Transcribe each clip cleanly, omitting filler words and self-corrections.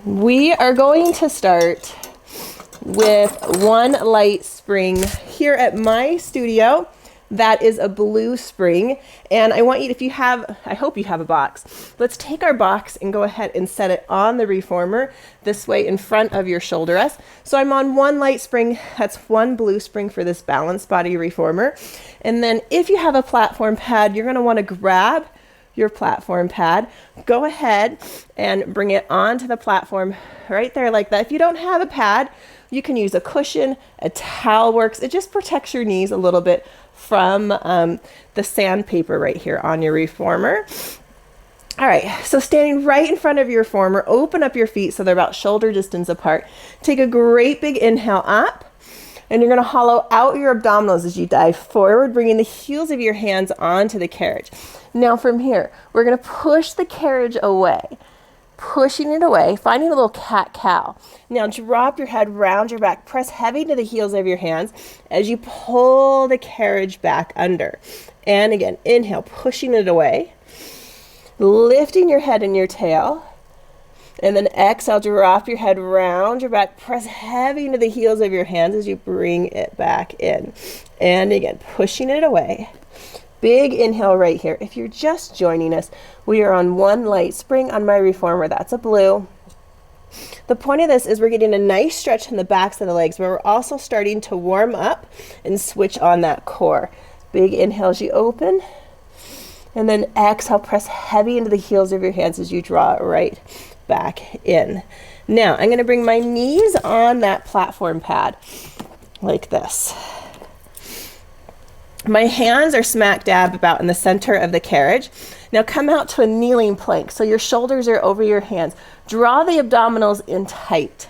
We are going to start with one light spring here at my studio. That is a blue spring, and I want you, if you have, I hope you have a box. Let's take our box and go ahead and set it on the reformer this way in front of your shoulder rest. So I'm on one light spring, that's one blue spring for this balanced body reformer. And then if you have a platform pad, you're gonna wanna grab your platform pad, go ahead and bring it onto the platform right there like that. If you don't have a pad, you can use a cushion, a towel works. It just protects your knees a little bit from the sandpaper right here on your reformer. All right, so standing right in front of your reformer, open up your feet so they're about shoulder distance apart. Take a great big inhale up, and you're gonna hollow out your abdominals as you dive forward, bringing the heels of your hands onto the carriage. Now from here, we're gonna push the carriage away. Pushing it away, finding a little cat-cow. Now drop your head, round your back, press heavy to the heels of your hands as you pull the carriage back under. And again, inhale, pushing it away, lifting your head and your tail. And then exhale, drop your head, round your back, press heavy into the heels of your hands as you bring it back in. And again, pushing it away. Big inhale right here. If you're just joining us, we are on one light spring on my reformer. That's a blue. The point of this is we're getting a nice stretch in the backs of the legs, but we're also starting to warm up and switch on that core. Big inhale as you open. And then exhale, press heavy into the heels of your hands as you draw it right back in. Now, I'm going to bring my knees on that platform pad like this. My hands are smack dab about in the center of the carriage. Now come out to a kneeling plank. So your shoulders are over your hands. Draw the abdominals in tight.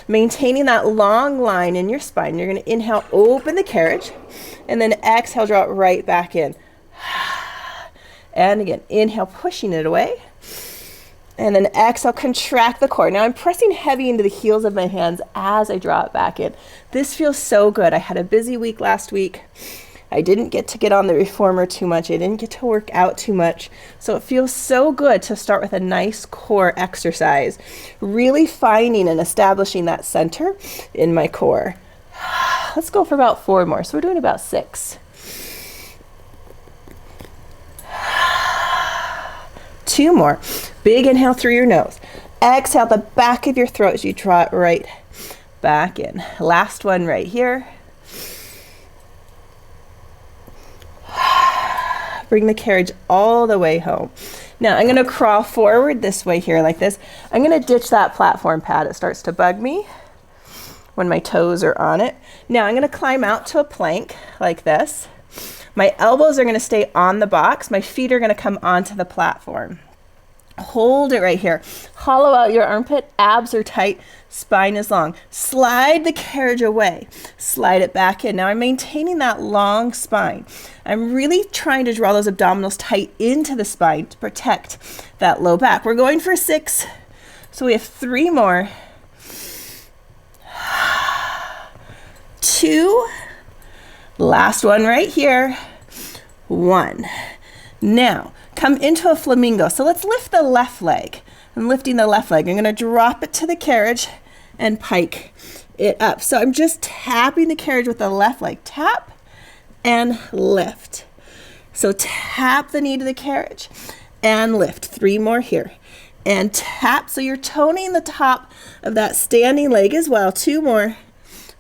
Maintaining that long line in your spine. You're going to inhale, open the carriage, and then exhale, draw it right back in. And again, inhale, pushing it away. And then exhale, contract the core. Now I'm pressing heavy into the heels of my hands as I draw it back in. This feels so good. I had a busy week last week. I didn't get on the reformer too much. I didn't get to work out too much. So it feels so good to start with a nice core exercise, really finding and establishing that center in my core. Let's go for about 4 more. So we're doing about 6. 2 more. Big inhale through your nose. Exhale the back of your throat as you draw it right back in. Last one right here. Bring the carriage all the way home. Now I'm going to crawl forward this way here like this. I'm going to ditch that platform pad. It starts to bug me when my toes are on it. Now I'm going to climb out to a plank like this. My elbows are going to stay on the box. My feet are going to come onto the platform. Hold it right here. Hollow out your armpit. Abs are tight. Spine is long. Slide the carriage away. Slide it back in. Now I'm maintaining that long spine. I'm really trying to draw those abdominals tight into the spine to protect that low back. We're going for 6. So we have 3 more. 2. Last one right here. 1. Now, come into a flamingo. So let's lift the left leg. I'm lifting the left leg. I'm going to drop it to the carriage and pike it up. So I'm just tapping the carriage with the left leg. Tap and lift. So tap the knee to the carriage and lift. 3 more here. And tap. So you're toning the top of that standing leg as well. 2 more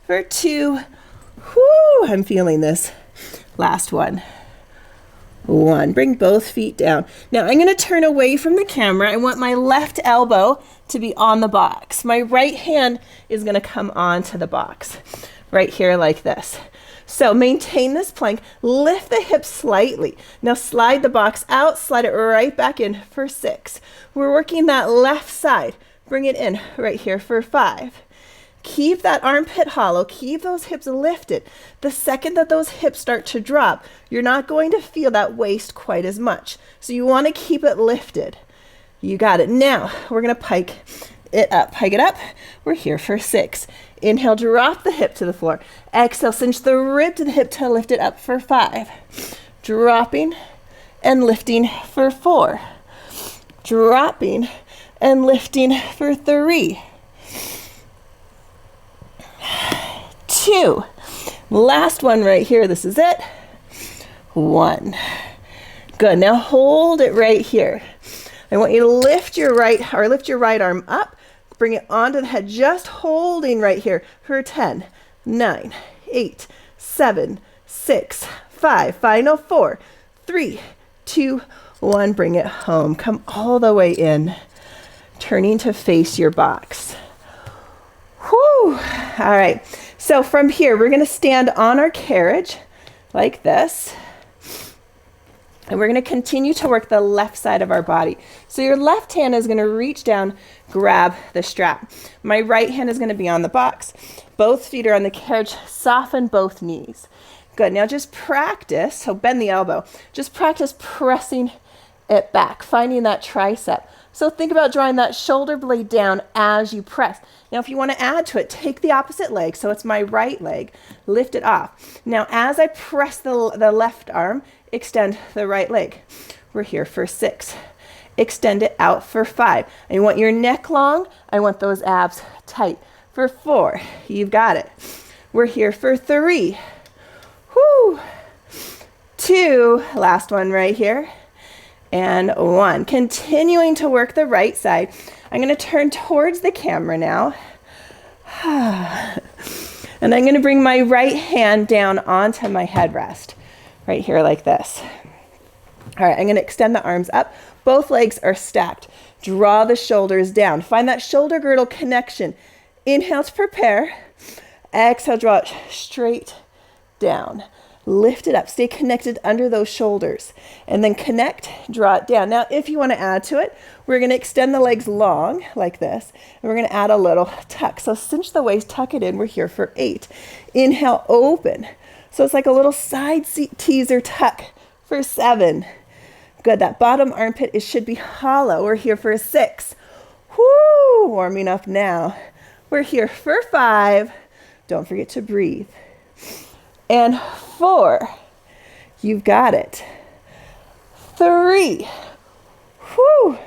for 2. Whoo, I'm feeling this. Last one. 1. Bring both feet down. Now I'm going to turn away from the camera. I want my left elbow to be on the box. My right hand is going to come onto the box right here like this. So maintain this plank. Lift the hips slightly. Now slide the box out. Slide it right back in for 6. We're working that left side. Bring it in right here for 5. Keep that armpit hollow. Keep those hips lifted. The second that those hips start to drop, you're not going to feel that waist quite as much. So you want to keep it lifted. You got it. Now we're going to pike it up. Pike it up. We're here for 6. Inhale, drop the hip to the floor. Exhale, cinch the rib to the hip to lift it up for 5. Dropping and lifting for 4. Dropping and lifting for 3, 2. Last one right here. This is it. 1. Good. Now hold it right here. I want you to lift your right arm up, bring it onto the head, just holding right here for 10, 9, 8, 7, 6, 5, final 4, 3, 2, 1. Bring it home. Come all the way in, turning to face your box. Whew. All right. So from here, we're going to stand on our carriage like this. And we're going to continue to work the left side of our body. So your left hand is going to reach down, grab the strap. My right hand is going to be on the box. Both feet are on the carriage. Soften both knees. Good. Now just practice. So bend the elbow. Just practice pressing it back, finding that tricep. So think about drawing that shoulder blade down as you press. Now, if you want to add to it, take the opposite leg. So it's my right leg. Lift it off. Now, as I press the left arm, extend the right leg. We're here for 6. Extend it out for 5. I want your neck long. I want those abs tight. For 4, you've got it. We're here for 3. Whoo. 2, last one right here. And 1. Continuing to work the right side. I'm going to turn towards the camera now. And I'm going to bring my right hand down onto my headrest. Right here like this. All right, I'm going to extend the arms up. Both legs are stacked. Draw the shoulders down. Find that shoulder girdle connection. Inhale to prepare. Exhale, draw it straight down. Lift it up. Stay connected under those shoulders. And then connect, draw it down. Now, if you want to add to it, we're going to extend the legs long like this. And we're going to add a little tuck. So cinch the waist, tuck it in. We're here for 8. Inhale, open. So it's like a little side teaser tuck for 7. Good. That bottom armpit should be hollow. We're here for 6. Whoo! Warming up now. We're here for 5. Don't forget to breathe. And 4. You've got it. 3. Whoo!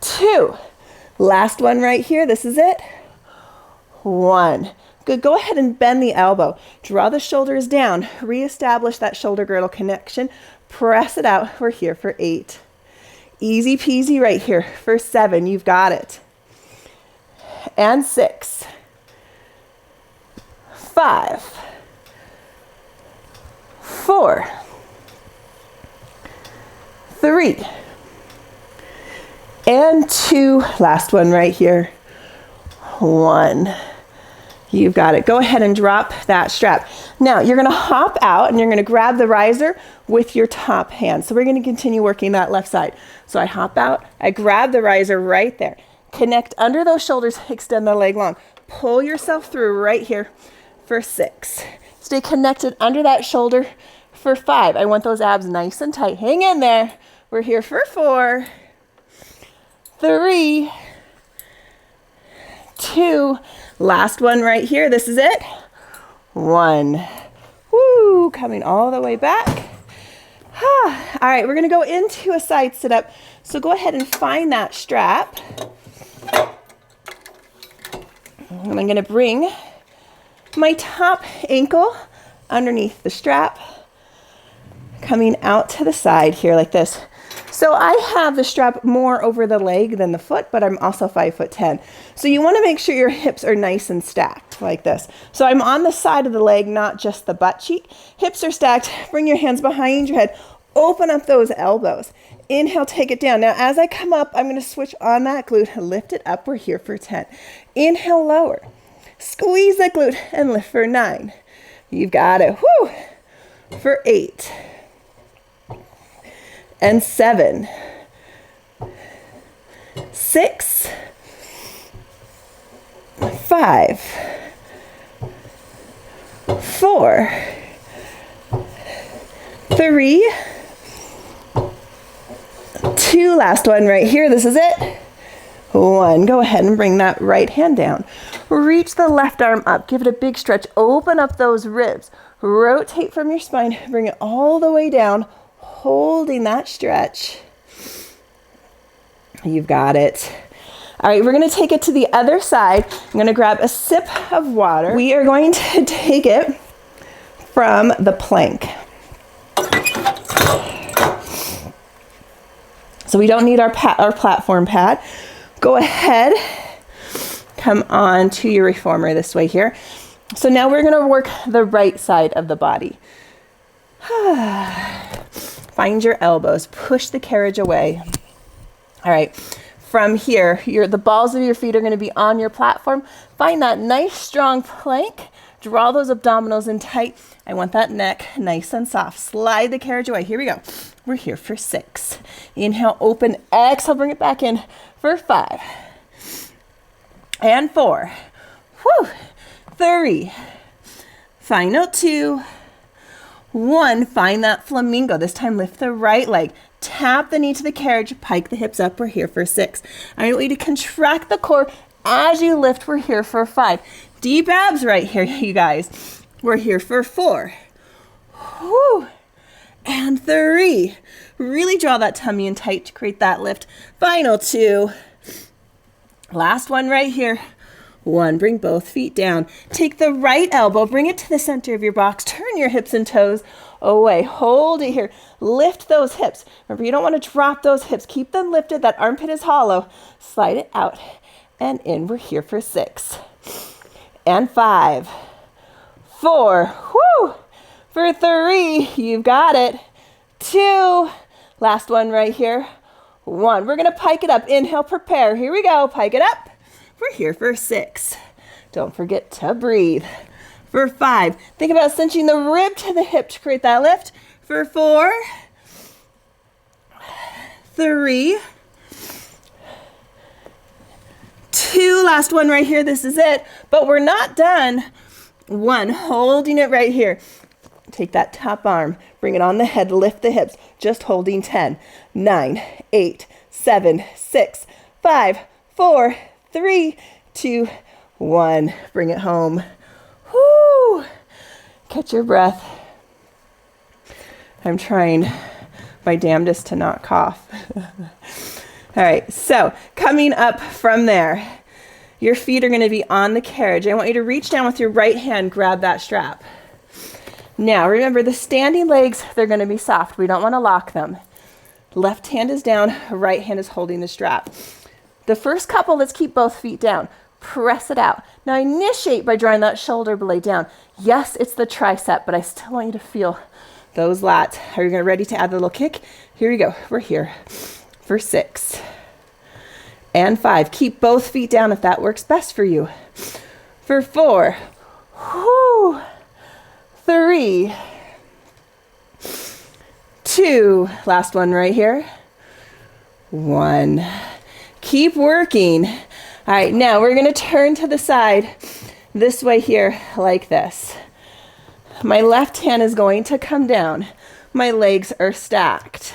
2. Last one right here. This is it. 1. Good. Go ahead and bend the elbow. Draw the shoulders down. Reestablish that shoulder girdle connection. Press it out. We're here for 8. Easy peasy right here for 7. You've got it. And 6. 5. 4. 3. And 2. Last one right here. 1. You've got it. Go ahead and drop that strap. Now you're going to hop out and you're going to grab the riser with your top hand. So we're going to continue working that left side. So I hop out, I grab the riser right there. Connect under those shoulders, extend the leg long. Pull yourself through right here for 6. Stay connected under that shoulder for 5. I want those abs nice and tight. Hang in there. We're here for 4. 3. 2. Last one right here. This is it. 1. Woo! Coming all the way back. All right, we're going to go into a side sit-up. So go ahead and find that strap. And I'm going to bring my top ankle underneath the strap, coming out to the side here like this. So I have the strap more over the leg than the foot, but I'm also 5'10". So you want to make sure your hips are nice and stacked like this. So I'm on the side of the leg, not just the butt cheek. Hips are stacked. Bring your hands behind your head. Open up those elbows. Inhale, take it down. Now, as I come up, I'm going to switch on that glute and lift it up. We're here for 10. Inhale, lower. Squeeze that glute and lift for 9. You've got it. Woo! For 8. And 7, 6, 5, 4, 3, 2, last one right here. This is it. 1. Go ahead and bring that right hand down. Reach the left arm up. Give it a big stretch. Open up those ribs. Rotate from your spine. Bring it all the way down. Holding that stretch. You've got it. All right, we're gonna take it to the other side. I'm gonna grab a sip of water. We are going to take it from the plank. So we don't need our platform pad. Go ahead, come on to your reformer this way here. So now we're gonna work the right side of the body. Find your elbows, push the carriage away. All right, from here, the balls of your feet are gonna be on your platform. Find that nice strong plank. Draw those abdominals in tight. I want that neck nice and soft. Slide the carriage away. Here we go. We're here for 6. Inhale, open, exhale, bring it back in for 5. And 4. Whew. 3. Final 2. 1. Find that flamingo. This time lift the right leg. Tap the knee to the carriage. Pike the hips up. We're here for 6. I want you to contract the core as you lift. We're here for 5. Deep abs right here, you guys. We're here for 4. Whew. And 3. Really draw that tummy in tight to create that lift. Final 2. Last one right here. 1. Bring both feet down. Take the right elbow, bring it to the center of your box. Turn your hips and toes away. Hold it here. Lift those hips. Remember, you don't want to drop those hips. Keep them lifted. That armpit is hollow. Slide it out and in. We're here for 6. And 5. 4. Whoo! For 3. You've got it. 2. Last one right here. 1. We're going to pike it up. Inhale, prepare. Here we go. Pike it up. We're here for 6. Don't forget to breathe. For 5. Think about cinching the rib to the hip to create that lift. For 4. 3. 2. Last one right here. This is it. But we're not done. 1. Holding it right here. Take that top arm. Bring it on the head. Lift the hips. Just holding 10. 9, 8, 7, 6, 5, 4, 3, 2, 1. Bring it home. Whoo! Catch your breath. I'm trying my damnedest to not cough. All right, so coming up from there, your feet are going to be on the carriage. I want you to reach down with your right hand, grab that strap. Now, remember the standing legs, they're going to be soft. We don't want to lock them. Left hand is down, right hand is holding the strap. The first couple, let's keep both feet down. Press it out. Now initiate by drawing that shoulder blade down. Yes, it's the tricep, but I still want you to feel those lats. Are you ready to add a little kick? Here we go. We're here for 6. And 5. Keep both feet down if that works best for you. For 4. Whoo. 3. 2. Last one right here. 1. Keep working. All right, now we're going to turn to the side this way here like this. My left hand is going to come down. My legs are stacked.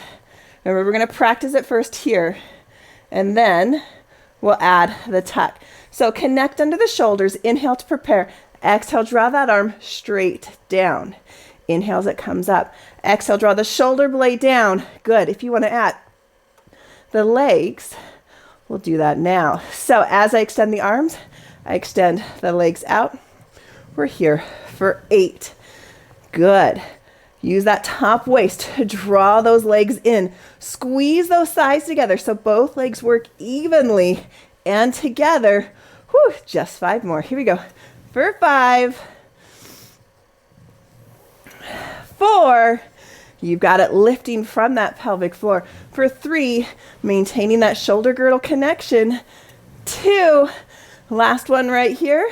Remember, we're going to practice it first here, and then we'll add the tuck. So connect under the shoulders. Inhale to prepare. Exhale, draw that arm straight down. Inhale as it comes up. Exhale, draw the shoulder blade down. Good. If you want to add the legs, we'll do that now. So as I extend the arms, I extend the legs out. We're here for 8. Good. Use that top waist to draw those legs in. Squeeze those thighs together so both legs work evenly and together. Whew, just 5 more. Here we go. For 5. 4. You've got it lifting from that pelvic floor. For 3, maintaining that shoulder girdle connection. 2, last one right here.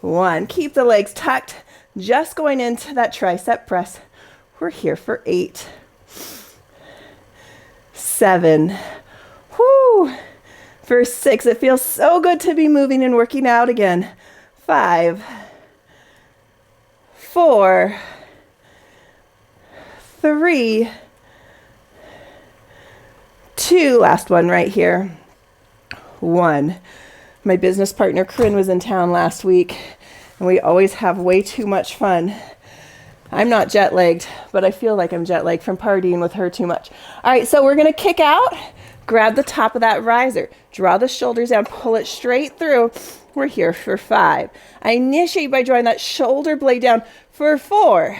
1, keep the legs tucked, just going into that tricep press. We're here for 8. 7, whoo, for 6. It feels so good to be moving and working out again. 5, 4, 3, 2, last one right here. 1. My business partner, Corinne, was in town last week, and we always have way too much fun. I'm not jet lagged, but I feel like I'm jet lagged from partying with her too much. All right, so we're going to kick out Grab the top of that riser. Draw the shoulders down. Pull it straight through. We're here for 5. I initiate by drawing that shoulder blade down for 4,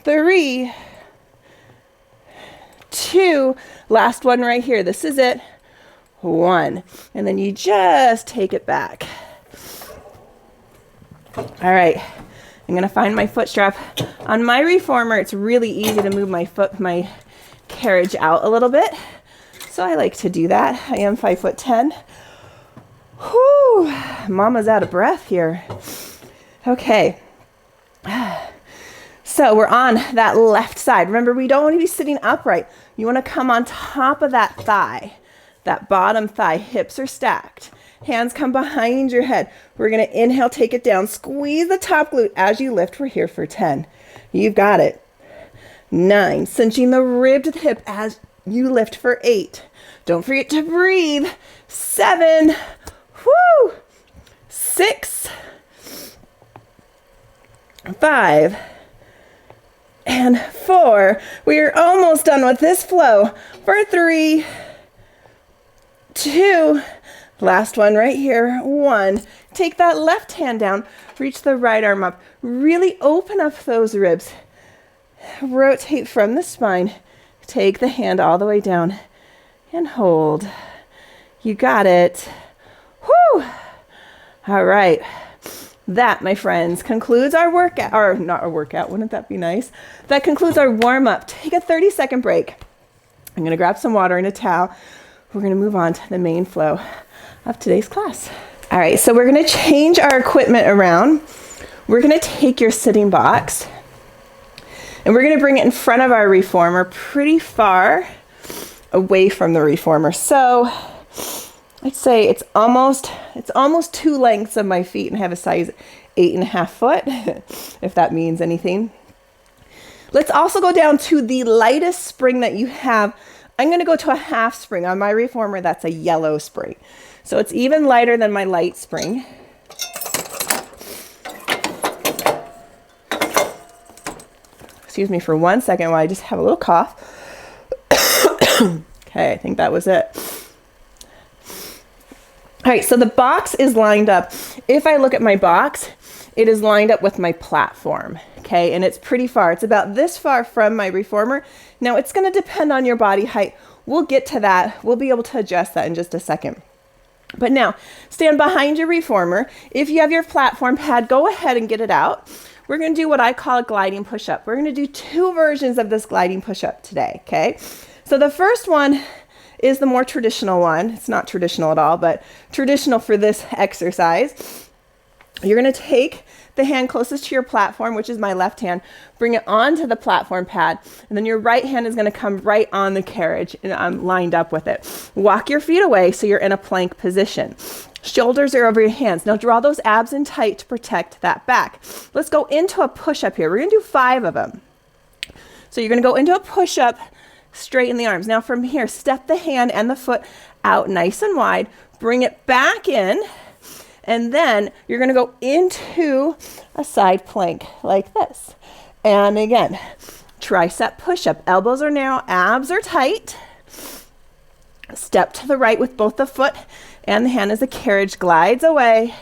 3, 2. Last one right here. This is it. 1. And then you just take it back. All right. I'm going to find my foot strap. On my reformer, it's really easy to move my carriage out a little bit. So I like to do that. I am 5'10". Whew, mama's out of breath here. Okay. So we're on that left side. Remember, we don't want to be sitting upright. You want to come on top of that thigh, that bottom thigh. Hips are stacked. Hands come behind your head. We're going to inhale, take it down. Squeeze the top glute as you lift. We're here for 10. You've got it. 9. Cinching the rib to the hip as you lift for 8. Don't forget to breathe. 7. Woo! 6. 5. And 4. We are almost done with this flow. For 3, 2. Last one right here. 1. Take that left hand down. Reach the right arm up. Really open up those ribs. Rotate from the spine. Take the hand all the way down and hold. You got it. Whew. All right. That, my friends, concludes our workout, or not our workout, wouldn't that be nice? That concludes our warm-up. Take a 30-second break. I'm going to grab some water and a towel. We're going to move on to the main flow of today's class. All right, so we're going to change our equipment around. We're going to take your sitting box, and we're going to bring it in front of our reformer, pretty far away from the reformer. So I'd say it's almost 2 lengths of my feet, and I have a size 8.5 foot, if that means anything. Let's also go down to the lightest spring that you have. I'm going to go to a half spring. On my reformer, that's a yellow spring. So it's even lighter than my light spring. Excuse me for 1 second while I just have a little cough. Okay, I think that was it. All right, so the box is lined up. If I look at my box, it is lined up with my platform, okay? And it's pretty far. It's about this far from my reformer. Now, it's going to depend on your body height. We'll get to that. We'll be able to adjust that in just a second. But now, stand behind your reformer. If you have your platform pad, go ahead and get it out. We're going to do what I call a gliding push-up. We're going to do 2 versions of this gliding push-up today, okay? So the first one is the more traditional one. It's not traditional at all, but traditional for this exercise. You're going to take the hand closest to your platform, which is my left hand, bring it onto the platform pad, and then your right hand is going to come right on the carriage, and I'm lined up with it. Walk your feet away so you're in a plank position. Shoulders are over your hands. Now draw those abs in tight to protect that back. Let's go into a push-up here. We're going to do 5 of them. So you're going to go into a push-up, straighten the arms. Now from here, step the hand and the foot out nice and wide, bring it back in, and then you're going to go into a side plank like this. And again, tricep push-up. Elbows are narrow, abs are tight. Step to the right with both the foot and the hand as the carriage glides away.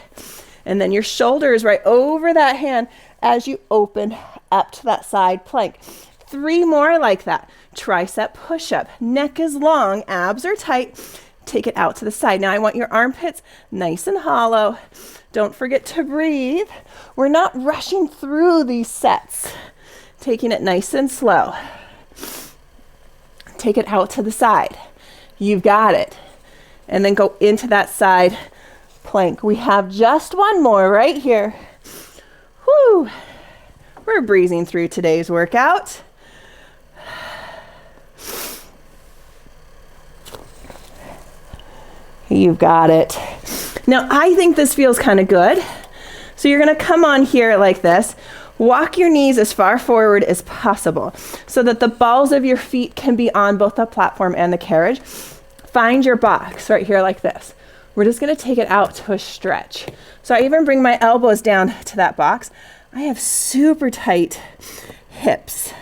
And then your shoulders right over that hand as you open up to that side plank. 3 more like that. Tricep push-up. Neck is long, abs are tight. Take it out to the side. Now I want your armpits nice and hollow. Don't forget to breathe. We're not rushing through these sets. Taking it nice and slow. Take it out to the side. You've got it. And then go into that side plank. We have just 1 more right here. Whew. We're breezing through today's workout. You've got it. Now, I think this feels kind of good. So you're going to come on here like this. Walk your knees as far forward as possible so that the balls of your feet can be on both the platform and the carriage. Find your box right here like this. We're just going to take it out to a stretch. So I even bring my elbows down to that box. I have super tight hips.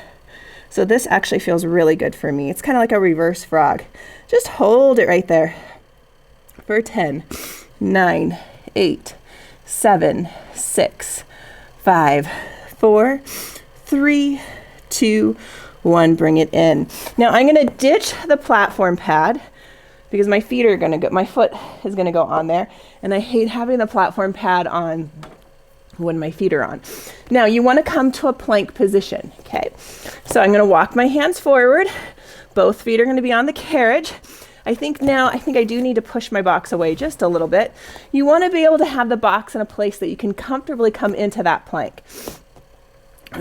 So this actually feels really good for me. It's kind of like a reverse frog. Just hold it right there for 10, 9, 8, 7, 6, 5, 4, 3, 2, 1. Bring it in. Now I'm going to ditch the platform pad because my feet are going to go, my foot is going to go on there. And I hate having the platform pad on when my feet are on. Now you want to come to a plank position, okay? So I'm going to walk my hands forward. Both feet are going to be on the carriage. I think I do need to push my box away just a little bit. You want to be able to have the box in a place that you can comfortably come into that plank.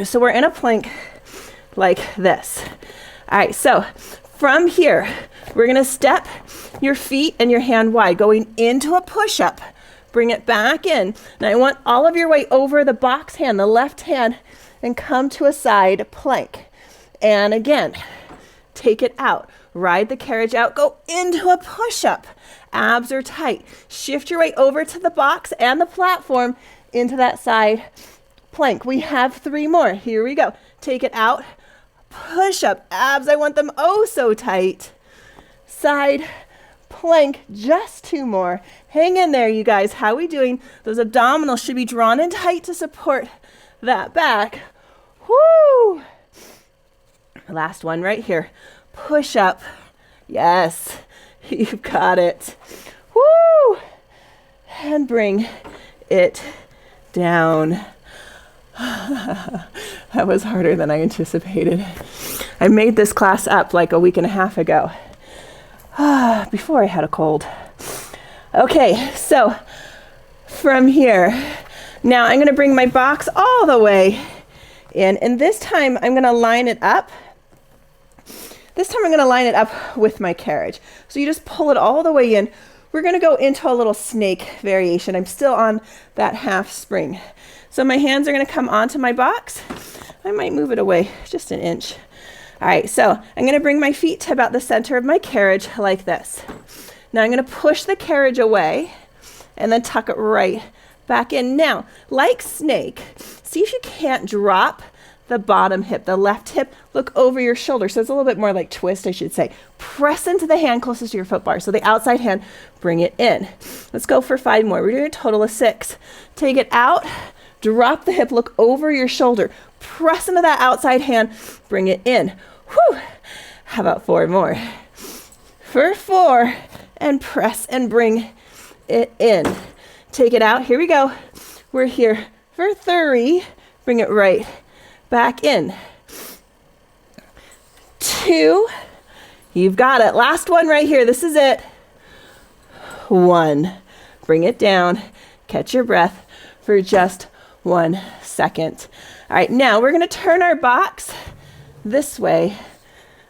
So we're in a plank like this. All right, so from here, we're going to step your feet and your hand wide, going into a push-up. Bring it back in. Now I want all of your weight over the box hand, the left hand, and come to a side plank. And again, take it out. Ride the carriage out. Go into a push-up. Abs are tight. Shift your weight over to the box and the platform into that side plank. We have 3 more. Here we go. Take it out. Push-up. Abs, I want them oh so tight. Side plank, just 2 more. Hang in there, you guys. How are we doing? Those abdominals should be drawn in tight to support that back. Woo! Last one right here. Push up. Yes, you've got it. Woo! And bring it down. That was harder than I anticipated. I made this class up like a week and a half ago. Before I had a cold. Okay, so from here, now I'm going to bring my box all the way in, and this time I'm going to line it up. This time I'm going to line it up with my carriage. So you just pull it all the way in. We're going to go into a little snake variation. I'm still on that half spring. So my hands are going to come onto my box. I might move it away just an inch. All right, so I'm going to bring my feet to about the center of my carriage like this. Now I'm going to push the carriage away and then tuck it right back in. Now, like snake, see if you can't drop the bottom hip, the left hip, look over your shoulder. So it's a little bit more like twist, I should say. Press into the hand closest to your foot bar. So the outside hand, bring it in. Let's go for 5 more. We're doing a total of 6. Take it out, drop the hip, look over your shoulder. Press into that outside hand, bring it in. Whew. How about 4 more? For 4, and press and bring it in. Take it out. Here we go. We're here for 3. Bring it right back in. 2. You've got it. Last one right here. This is it. 1. Bring it down. Catch your breath for just 1 second. All right, now we're going to turn our box this way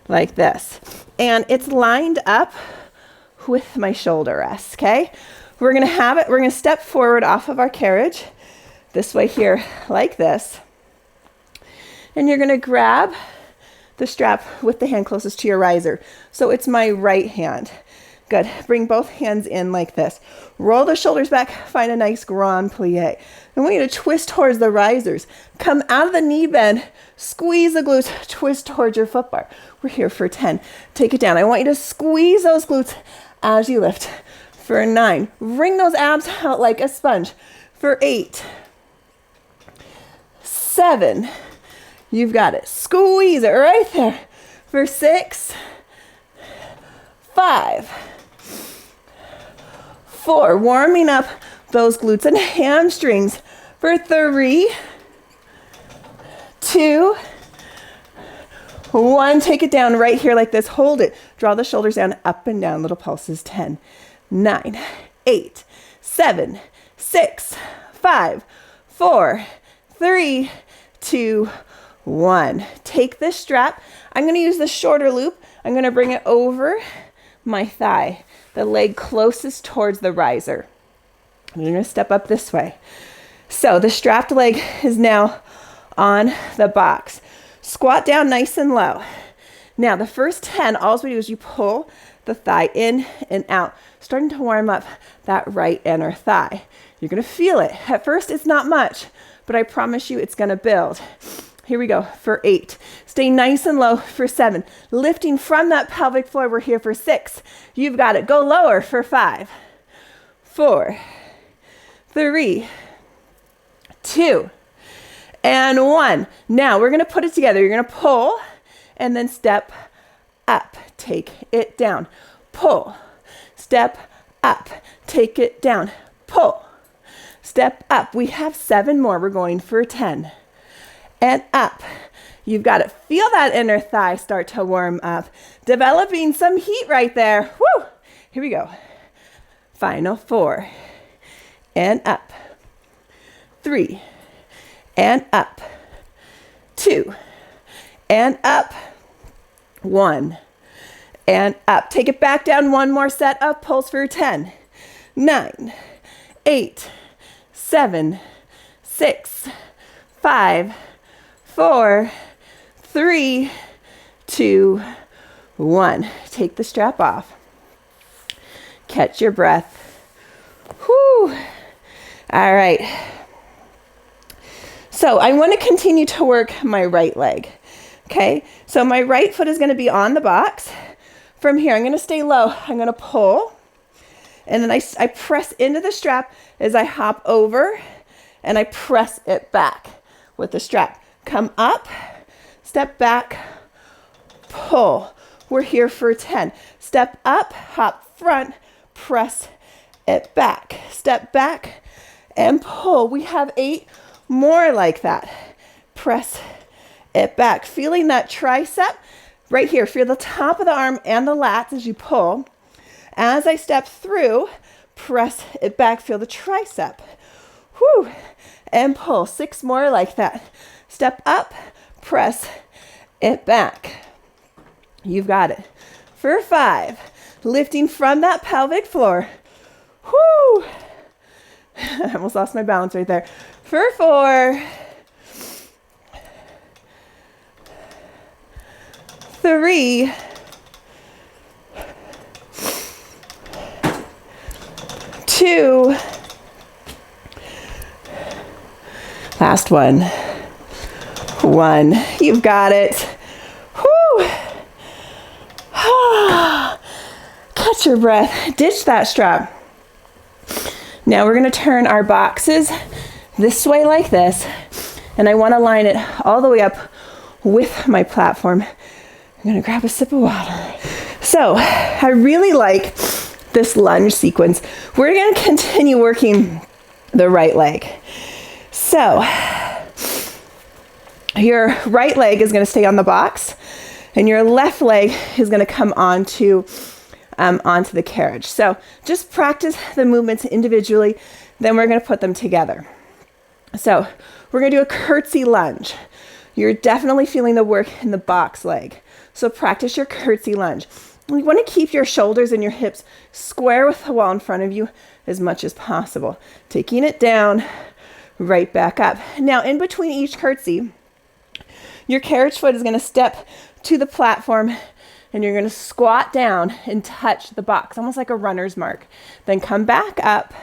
like this. And it's lined up with my shoulder rest, okay? We're going to step forward off of our carriage this way here like this. And you're going to grab the strap with the hand closest to your riser. So it's my right hand. Good. Bring both hands in like this. Roll the shoulders back. Find a nice grand plie. I want you to twist towards the risers. Come out of the knee bend. Squeeze the glutes. Twist towards your foot bar. We're here for 10. Take it down. I want you to squeeze those glutes as you lift. For 9. Wring those abs out like a sponge. For 8. 7. You've got it. Squeeze it right there. For 6. 5. 4. Warming up those glutes and hamstrings. For 3. 2. 1. Take it down right here like this. Hold it. Draw the shoulders down, up and down. Little pulses. 10, 9, 8, 7, 6, 5, 4, 3, 2, 1. Take this strap. I'm going to use the shorter loop. I'm going to bring it over my thigh, the leg closest towards the riser. I'm going to step up this way. So the strapped leg is now on the box. Squat down nice and low. Now the first 10, all we do is you pull the thigh in and out, starting to warm up that right inner thigh. You're going to feel it. At first it's not much, but I promise you it's going to build. Here we go for 8. Stay nice and low for 7. Lifting from that pelvic floor, we're here for 6. You've got it. Go lower for 5, 4, 3, 2, and 1. Now we're going to put it together. You're going to pull and then step up. Take it down. Pull. Step up. Take it down. Pull. Step up. We have 7 more. We're going for 10. And up. You've got to feel that inner thigh start to warm up. Developing some heat right there. Woo! Here we go. Final 4. And up. 3. And up. 2. And up. 1. And up. Take it back down. One more set of pulls for 10. 9. 8. 7. 6. 5. 4, 3, 2, 1. Take the strap off. Catch your breath. Whew. All right. So I want to continue to work my right leg. Okay. So my right foot is going to be on the box. From here, I'm going to stay low. I'm going to pull. And then I press into the strap as I hop over and I press it back with the strap. Come up, step back, pull. We're here for 10. Step up, hop front, press it back. Step back and pull. We have 8 more like that. Press it back. Feeling that tricep right here. Feel the top of the arm and the lats as you pull. As I step through, press it back. Feel the tricep. Whew. And pull. 6 more like that. Step up, press it back. You've got it. For 5, lifting from that pelvic floor. Whoo! I almost lost my balance right there. For 4, 3, 2, last one. 1. You've got it. Whoo! Catch your breath. Ditch that strap. Now we're going to turn our boxes this way like this. And I want to line it all the way up with my platform. I'm going to grab a sip of water. So I really like this lunge sequence. We're going to continue working the right leg. So your right leg is going to stay on the box and your left leg is going to come onto the carriage. So just practice the movements individually, then we're going to put them together. So we're going to do a curtsy lunge. You're definitely feeling the work in the box leg. So practice your curtsy lunge. You want to keep your shoulders and your hips square with the wall in front of you as much as possible. Taking it down, right back up. Now in between each curtsy, your carriage foot is going to step to the platform and you're going to squat down and touch the box, almost like a runner's mark. Then come back up,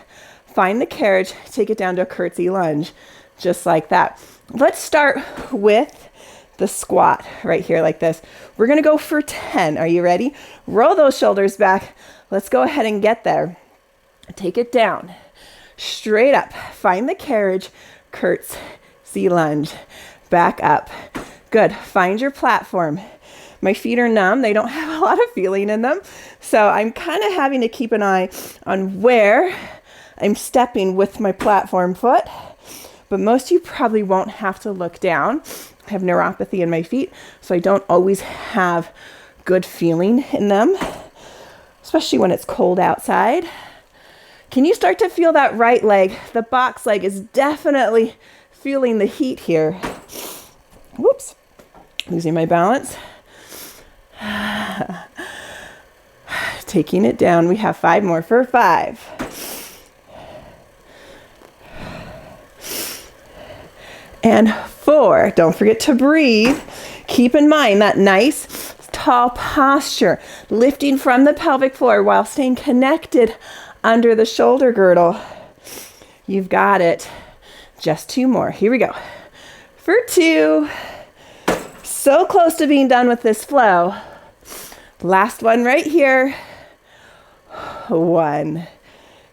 find the carriage, take it down to a curtsy lunge, just like that. Let's start with the squat right here like this. We're going to go for 10. Are you ready? Roll those shoulders back. Let's go ahead and get there. Take it down, straight up, find the carriage, curtsy lunge, back up. Good. Find your platform. My feet are numb. They don't have a lot of feeling in them. So I'm kind of having to keep an eye on where I'm stepping with my platform foot. But most of you probably won't have to look down. I have neuropathy in my feet, so I don't always have good feeling in them, especially when it's cold outside. Can you start to feel that right leg? The box leg is definitely feeling the heat here. Whoops. Losing my balance. Taking it down. We have 5 more for 5. And 4. Don't forget to breathe. Keep in mind that nice tall posture, lifting from the pelvic floor while staying connected under the shoulder girdle. You've got it. Just 2 more. Here we go. For 2. So close to being done with this flow. Last one right here. 1.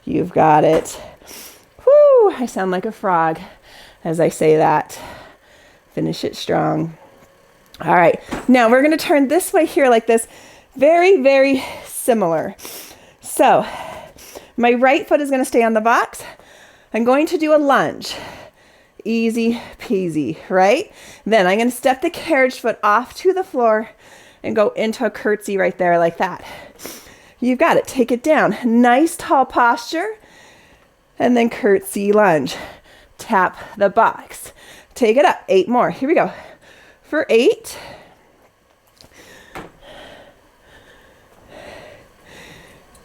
You've got it. Whoo, I sound like a frog as I say that. Finish it strong. All right, now we're gonna turn this way here like this. Very, very similar. So my right foot is gonna stay on the box. I'm going to do a lunge. Easy peasy, right? Then I'm gonna step the carriage foot off to the floor and go into a curtsy right there like that. You've got it, take it down. Nice tall posture. And then curtsy lunge. Tap the box. Take it up, 8 more. Here we go. For 8.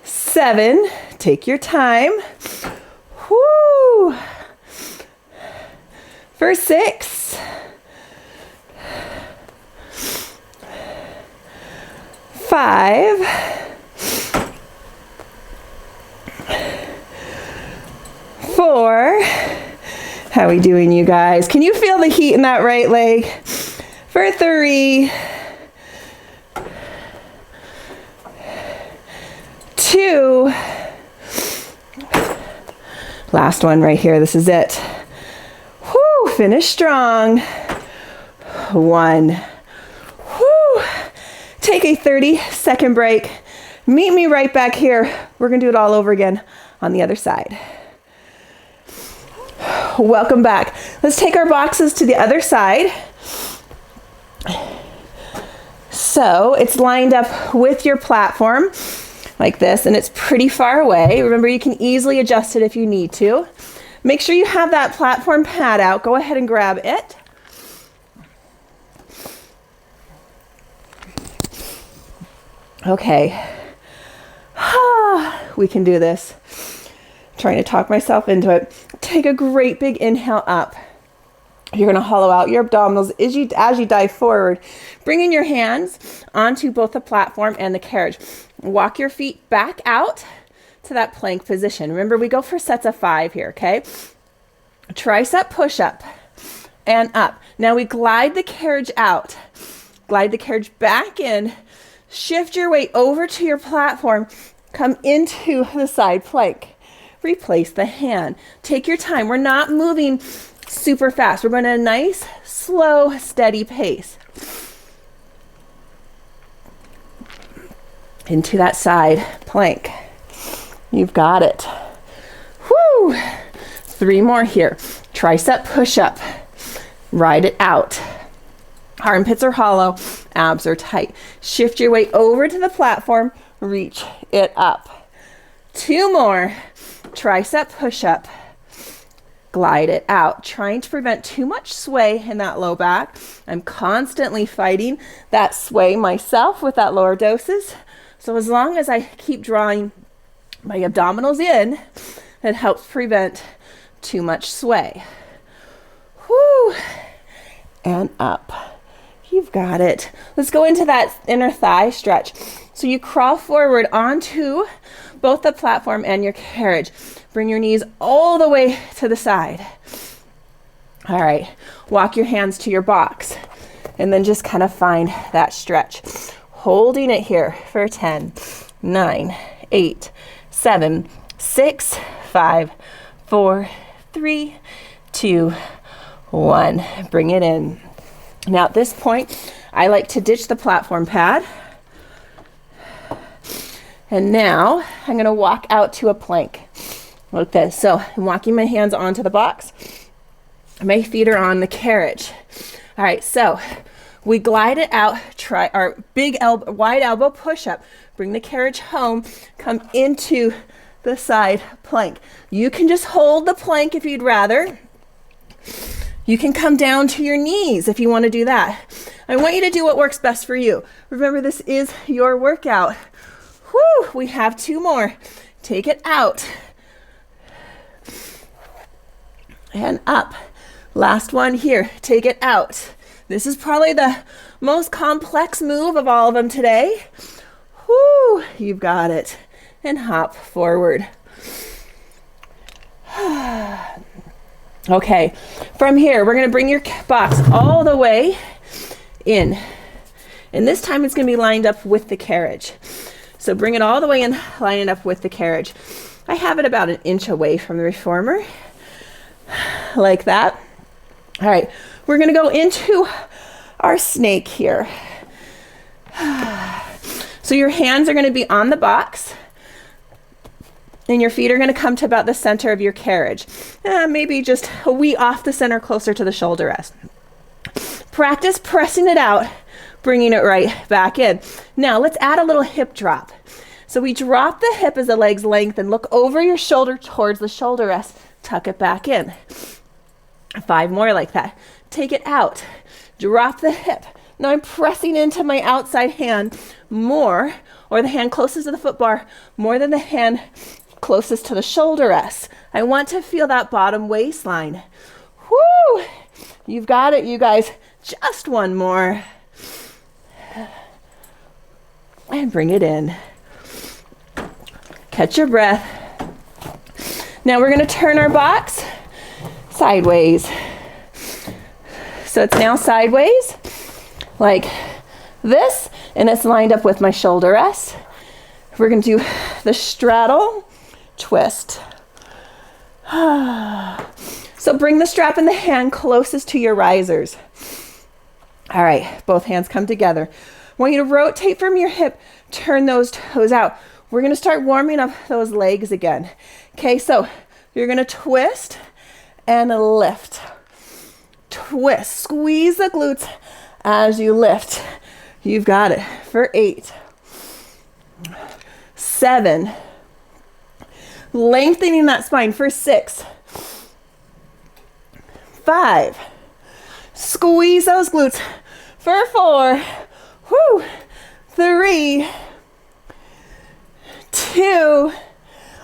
7. Take your time. Whoo. For 6. 5. 4. How are we doing, you guys? Can you feel the heat in that right leg? For 3. 2. Last one right here. This is it. Whoo, finish strong. 1. Whoo. Take a 30-second break. Meet me right back here. We're gonna do it all over again on the other side. Welcome back. Let's take our boxes to the other side. So it's lined up with your platform like this, and it's pretty far away. Remember, you can easily adjust it if you need to. Make sure you have that platform pad out. Go ahead and grab it. Okay. We can do this. Trying to talk myself into it. Take a great big inhale up. You're going to hollow out your abdominals as you dive forward. Bringing your hands onto both the platform and the carriage. Walk your feet back out to that plank position. Remember, we go for sets of 5 here, okay? Tricep push-up and up. Now we glide the carriage out. Glide the carriage back in. Shift your weight over to your platform. Come into the side plank. Replace the hand. Take your time. We're not moving super fast. We're going at a nice, slow, steady pace. Into that side plank. You've got it. Woo! 3 more here. Tricep push-up. Ride it out. Armpits are hollow. Abs are tight. Shift your weight over to the platform. Reach it up. 2 more. Tricep push-up. Glide it out. Trying to prevent too much sway in that low back. I'm constantly fighting that sway myself with that lower doses. So as long as I keep drawing my abdominals in, it helps prevent too much sway. Whoo! And up. You've got it. Let's go into that inner thigh stretch. So you crawl forward onto both the platform and your carriage. Bring your knees all the way to the side. All right, walk your hands to your box and then just kind of find that stretch. Holding it here for 10, 9, 8, 7, 6, 5, 4, 3, 2, 1. Bring it in. Now at this point, I like to ditch the platform pad. And now I'm going to walk out to a plank like this. So I'm walking my hands onto the box. My feet are on the carriage. All right, so we glide it out. Try our big wide elbow push up. Bring the carriage home. Come into the side plank. You can just hold the plank if you'd rather. You can come down to your knees if you want to do that. I want you to do what works best for you. Remember, this is your workout. Whew, we have 2 more. Take it out. And up. Last one here. Take it out. This is probably the most complex move of all of them today. Whew, you've got it. And hop forward. Okay, from here, we're going to bring your box all the way in. And this time it's going to be lined up with the carriage. So bring it all the way in, line it up with the carriage. I have it about an inch away from the reformer, like that. All right, we're going to go into our snake here. So your hands are going to be on the box, and your feet are going to come to about the center of your carriage. Maybe just a wee off the center, closer to the shoulder rest. Practice pressing it out, bringing it right back in. Now let's add a little hip drop. So we drop the hip as the legs lengthen. Look over your shoulder towards the shoulder rest. Tuck it back in. 5 more like that. Take it out. Drop the hip. Now I'm pressing into my outside hand more, or the hand closest to the foot bar, more than the hand closest to the shoulder rest. I want to feel that bottom waistline. Whoo! You've got it, you guys. Just one more. And bring it in. Catch your breath. Now we're going to turn our box sideways. So it's now sideways, like this, and it's lined up with my shoulder rest. We're going to do the straddle twist. So bring the strap in the hand closest to your risers. All right, both hands come together. I want you to rotate from your hip, turn those toes out. We're going to start warming up those legs again. Okay, so you're going to twist and lift. Twist, squeeze the glutes as you lift. You've got it for 8, 7, lengthening that spine for 6, 5, squeeze those glutes for 4, 3, 2,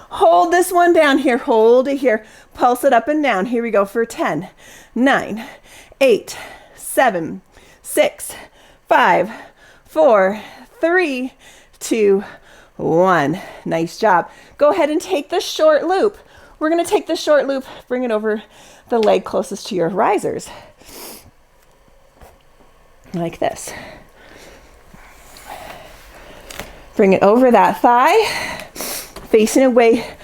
hold this one down here, hold it here, pulse it up and down. Here we go for 10, 9, 8, 7, 6, 5, 4, 3, 2, 1. Nice job. Go ahead and take the short loop. We're going to take the short loop, bring it over the leg closest to your risers. Like this. Bring it over that thigh, facing away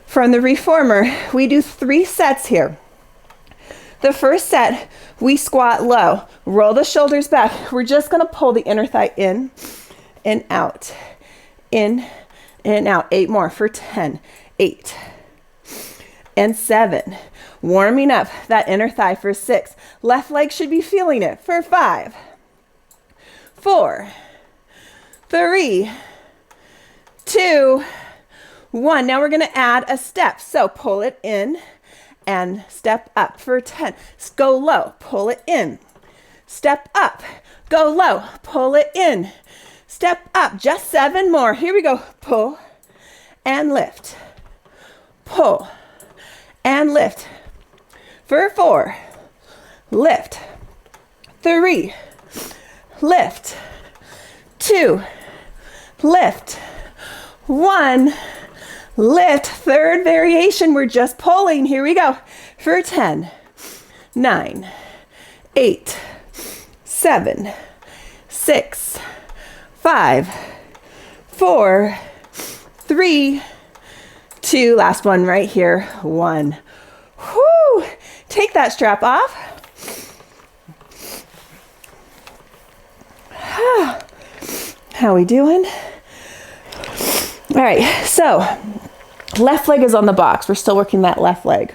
from the reformer. We do 3 sets here. The first set, we squat low, roll the shoulders back. We're just going to pull the inner thigh in and out, in and out. 8 more for 10, 8, and 7. Warming up that inner thigh for 6. Left leg should be feeling it for 5, 4, 3, 2, 1. Now we're going to add a step. So pull it in and step up for 10. Go low, pull it in. Step up, go low, pull it in. Step up, just 7 more. Here we go. Pull and lift. Pull and lift. For 4, lift. 3, lift. 2, lift. 1, lift. Third variation, we're just pulling. Here we go. For 10, 9, 8, 7, 6, 5, 4, 3, 2. Last one right here. 1. Whoo! Take that strap off. How we doing? All right, so left leg is on the box. We're still working that left leg.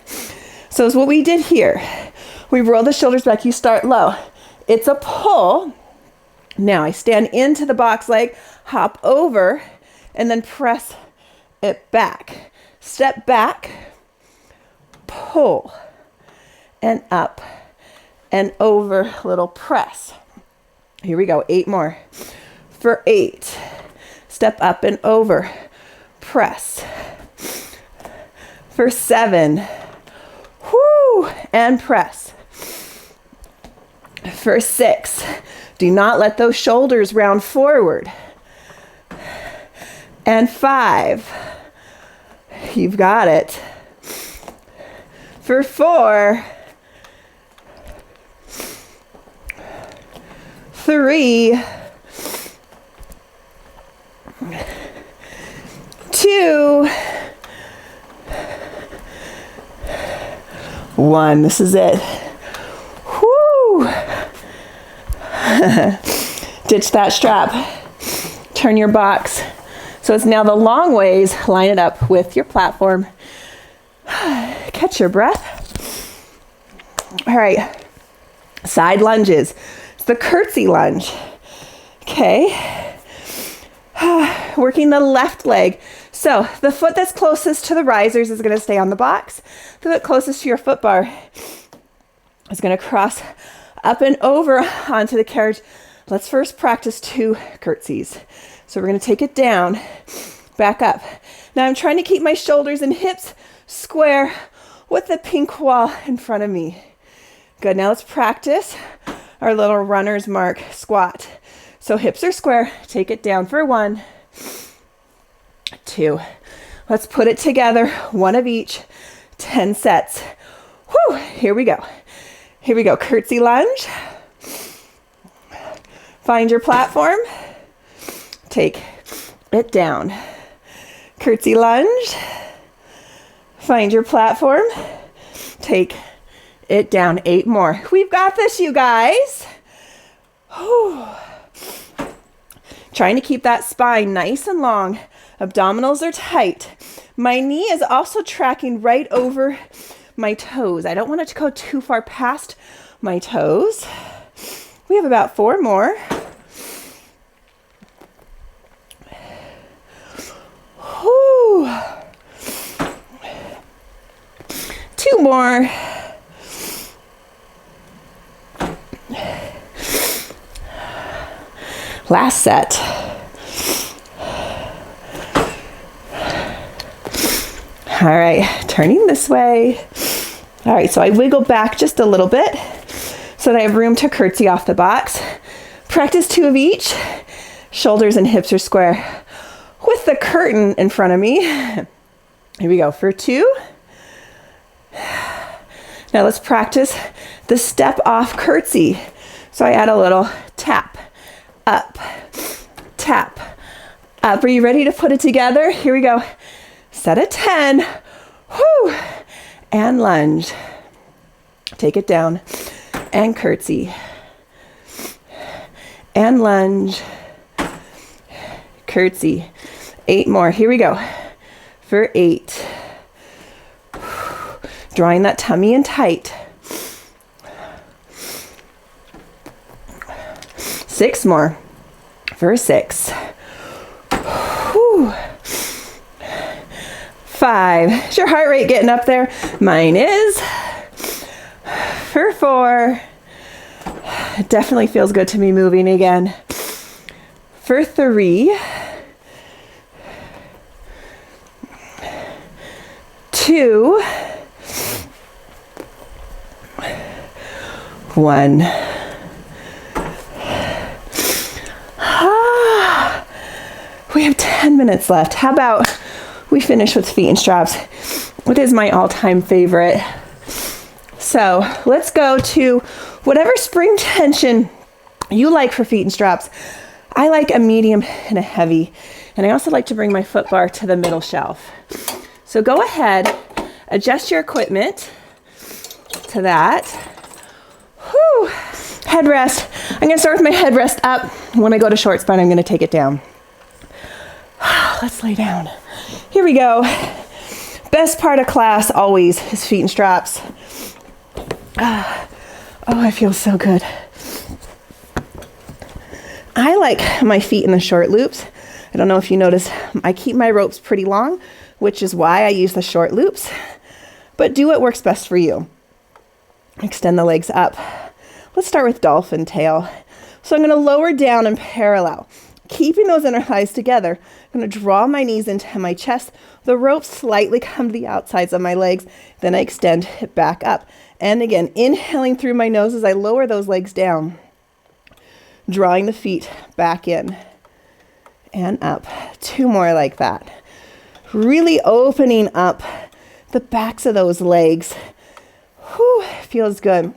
So it's what we did here. We roll the shoulders back. You start low. It's a pull. Now I stand into the box leg, hop over, and then press it back. Step back, pull, and up, and over, little press. Here we go, 8 more. For 8, step up and over, press. For 7, whoo, and press. For 6, do not let those shoulders round forward. And 5, you've got it. For 4, 3, 2, 1. This is it. Whoo! Ditch that strap. Turn your box. So it's now the long ways. Line it up with your platform. Catch your breath. All right. Side lunges. It's the curtsy lunge. Okay. Working the left leg. So the foot that's closest to the risers is going to stay on the box. The foot closest to your foot bar is going to cross up and over onto the carriage. Let's first practice 2 curtsies. So we're going to take it down, back up. Now I'm trying to keep my shoulders and hips square with the pink wall in front of me. Good. Now let's practice our little runner's mark squat. So hips are square. Take it down for 1, 2. Let's put it together. 1 of each. 10 sets. Whew. Here we go. Here we go. Curtsy lunge. Find your platform. Take it down. Curtsy lunge. Find your platform. Take it down. 8 more. We've got this, you guys. Whew. Trying to keep that spine nice and long. Abdominals are tight. My knee is also tracking right over my toes. I don't want it to go too far past my toes. We have about 4 more. Whew. 2 more. Last set. All right, turning this way. All right, so I wiggle back just a little bit so that I have room to curtsy off the box. Practice 2 of each. Shoulders and hips are square with the curtain in front of me. Here we go for 2. Now let's practice the step off curtsy. So I add a little tap, up, tap, up. Are you ready to put it together? Here we go. Set at 10. Whoo! And lunge. Take it down. And curtsy. And lunge. Curtsy. 8 more. Here we go. For 8. Drawing that tummy in tight. 6 more. For 6. Whew. 5. Is your heart rate getting up there? Mine is. For 4. It definitely feels good to be moving again. For 3. 2. 1. We have 10 minutes left. How about we finish with feet and straps? It is my all-time favorite. So let's go to whatever spring tension you like for feet and straps. I like a medium and a heavy. And I also like to bring my foot bar to the middle shelf. So go ahead, adjust your equipment to that. Whew. Headrest. I'm going to start with my headrest up. When I go to short spine, I'm going to take it down. Let's lay down. Here we go. Best part of class always is feet and straps. Oh, I feel so good. I like my feet in the short loops. I don't know if you notice, I keep my ropes pretty long, which is why I use the short loops. But do what works best for you. Extend the legs up. Let's start with dolphin tail. So I'm going to lower down and parallel. Keeping those inner thighs together, I'm going to draw my knees into my chest. The ropes slightly come to the outsides of my legs. Then I extend it back up. And again, inhaling through my nose as I lower those legs down. Drawing the feet back in and up. 2 more like that. Really opening up the backs of those legs. Whew, feels good.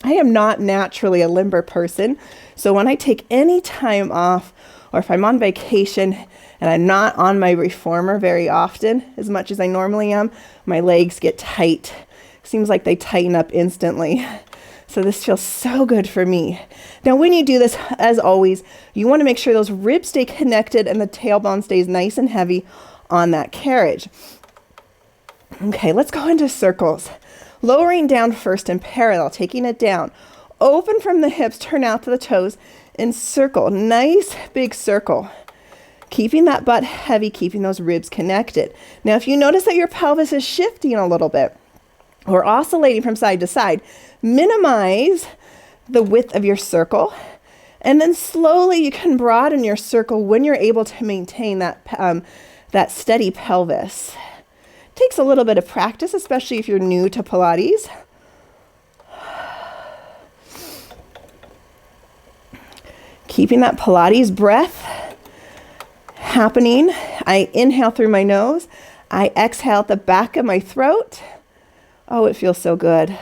I am not naturally a limber person. So when I take any time off, or if I'm on vacation and I'm not on my reformer very often, as much as I normally am, my legs get tight. Seems like they tighten up instantly. So this feels so good for me. Now, when you do this, as always, you want to make sure those ribs stay connected and the tailbone stays nice and heavy on that carriage. Okay, let's go into circles. Lowering down first in parallel, taking it down. Open from the hips, turn out to the toes, and circle. Nice big circle. Keeping that butt heavy, keeping those ribs connected. Now, if you notice that your pelvis is shifting a little bit or oscillating from side to side, minimize the width of your circle, and then slowly you can broaden your circle when you're able to maintain that steady pelvis. Takes a little bit of practice, especially if you're new to Pilates. Keeping that Pilates breath happening. I inhale through my nose. I exhale at the back of my throat. Oh, it feels so good.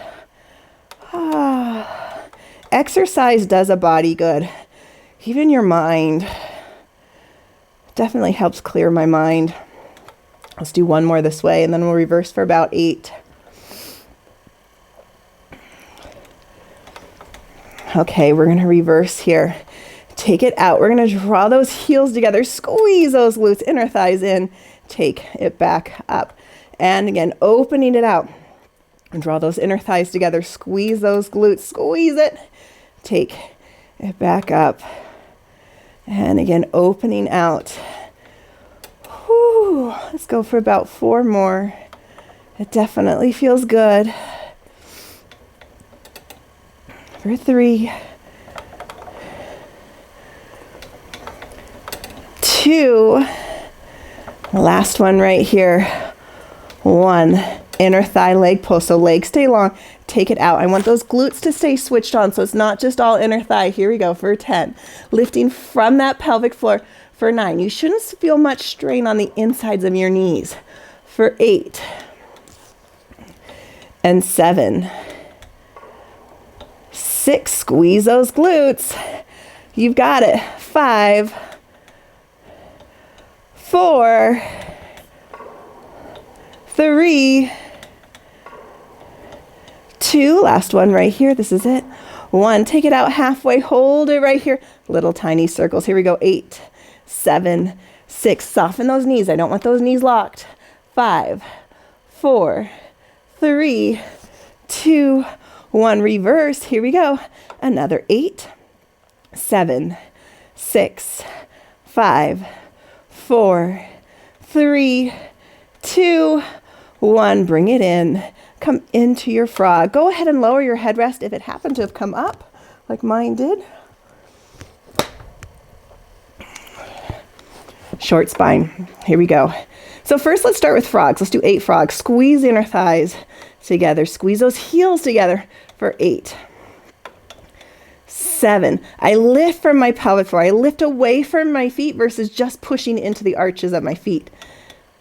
Exercise does a body good. Even your mind. Definitely helps clear my mind. Let's do one more this way, and then we'll reverse for about 8. Okay, we're going to reverse here. Take it out. We're going to draw those heels together. Squeeze those glutes, inner thighs in. Take it back up. And again, opening it out. And draw those inner thighs together. Squeeze those glutes. Squeeze it. Take it back up. And again, opening out. Whew. Let's go for about 4 more. It definitely feels good. For 3, 2, last one right here. 1, inner thigh leg pull. So legs stay long. Take it out. I want those glutes to stay switched on, so it's not just all inner thigh. Here we go for 10. Lifting from that pelvic floor for 9. You shouldn't feel much strain on the insides of your knees. For 8 and 7. 6, squeeze those glutes. You've got it. 5, 4, 3, 2, last one right here. This is it. 1, take it out halfway, hold it right here. Little tiny circles. Here we go. 8, 7, 6. Soften those knees. I don't want those knees locked. 5, 4, 3, 2, 1. Reverse. Here we go. Another 8, 7, 6, 5, 4, 3, 2, 1. Bring it in. Come into your frog. Go ahead and lower your headrest if it happened to have come up like mine did. Short spine. Here we go. So first let's start with frogs. Let's do 8 frogs. Squeeze the inner thighs together. Squeeze those heels together for 8. 7. I lift from my pelvic floor. I lift away from my feet versus just pushing into the arches of my feet.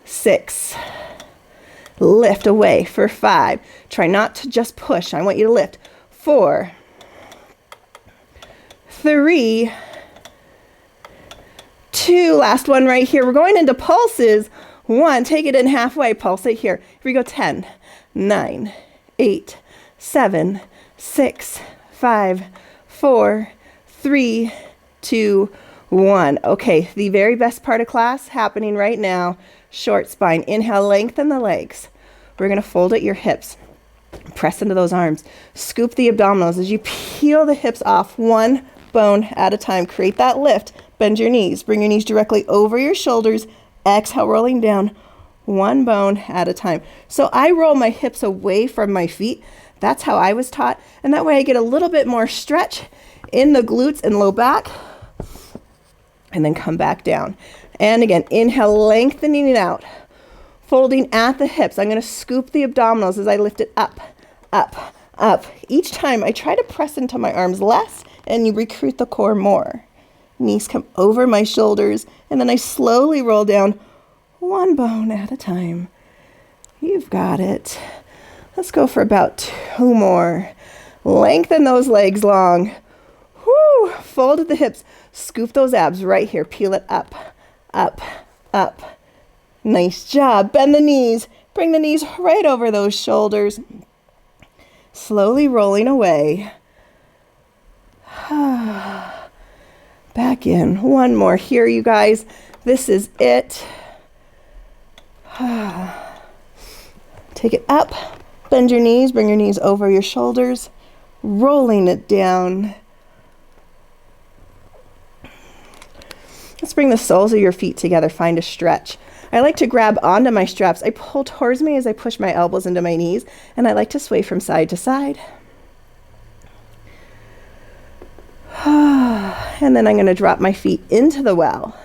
6. Lift away for 5. Try not to just push. I want you to lift. 4, 3, 2. Last one right here. We're going into pulses. 1. Take it in halfway. Pulse it here. Here we go. 10, 9, 8, 7, 6, 5, 4, 3, 2, 1. Okay, the very best part of class happening right now. Short spine. Inhale, lengthen the legs. We're going to fold at your hips. Press into those arms. Scoop the abdominals as you peel the hips off one bone at a time. Create that lift. Bend your knees. Bring your knees directly over your shoulders. Exhale, rolling down one bone at a time. So I roll my hips away from my feet. That's how I was taught. And that way I get a little bit more stretch in the glutes and low back. And then come back down. And again, inhale, lengthening it out. Folding at the hips. I'm going to scoop the abdominals as I lift it up, up, up. Each time I try to press into my arms less and you recruit the core more. Knees come over my shoulders and then I slowly roll down one bone at a time. You've got it. Let's go for about 2 more. Lengthen those legs long. Whoo, fold at the hips. Scoop those abs right here. Peel it up, up, up. Nice job. Bend the knees. Bring the knees right over those shoulders. Slowly rolling away. Back in. One more here, you guys. This is it. Take it up. Bend your knees. Bring your knees over your shoulders. Rolling it down. Let's bring the soles of your feet together. Find a stretch. I like to grab onto my straps. I pull towards me as I push my elbows into my knees, and I like to sway from side to side. And then I'm going to drop my feet into the well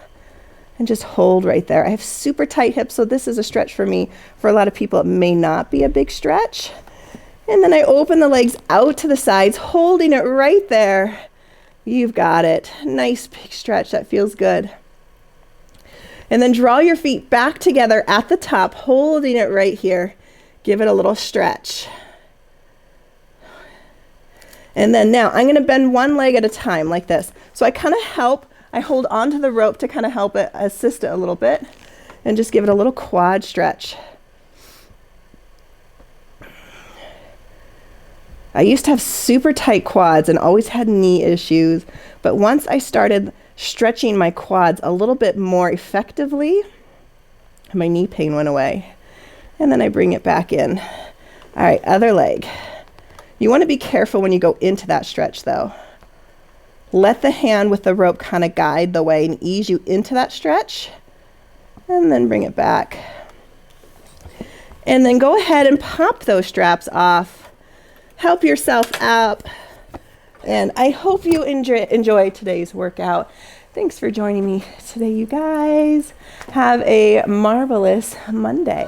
and just hold right there. I have super tight hips, so this is a stretch for me. For a lot of people, it may not be a big stretch. And then I open the legs out to the sides, holding it right there. You've got it. Nice big stretch. That feels good. And then draw your feet back together at the top, holding it right here. Give it a little stretch. And then now I'm going to bend one leg at a time like this. So I kind of help. I hold onto the rope to kind of help it, assist it a little bit, and just give it a little quad stretch. I used to have super tight quads and always had knee issues, but once I started stretching my quads a little bit more effectively, my knee pain went away. And then I bring it back in. All right, other leg. You want to be careful when you go into that stretch though. Let the hand with the rope kind of guide the way and ease you into that stretch, and then bring it back. And then go ahead and pop those straps off. Help yourself up. And I hope you enjoy today's workout. Thanks for joining me today, you guys. Have a marvelous Monday.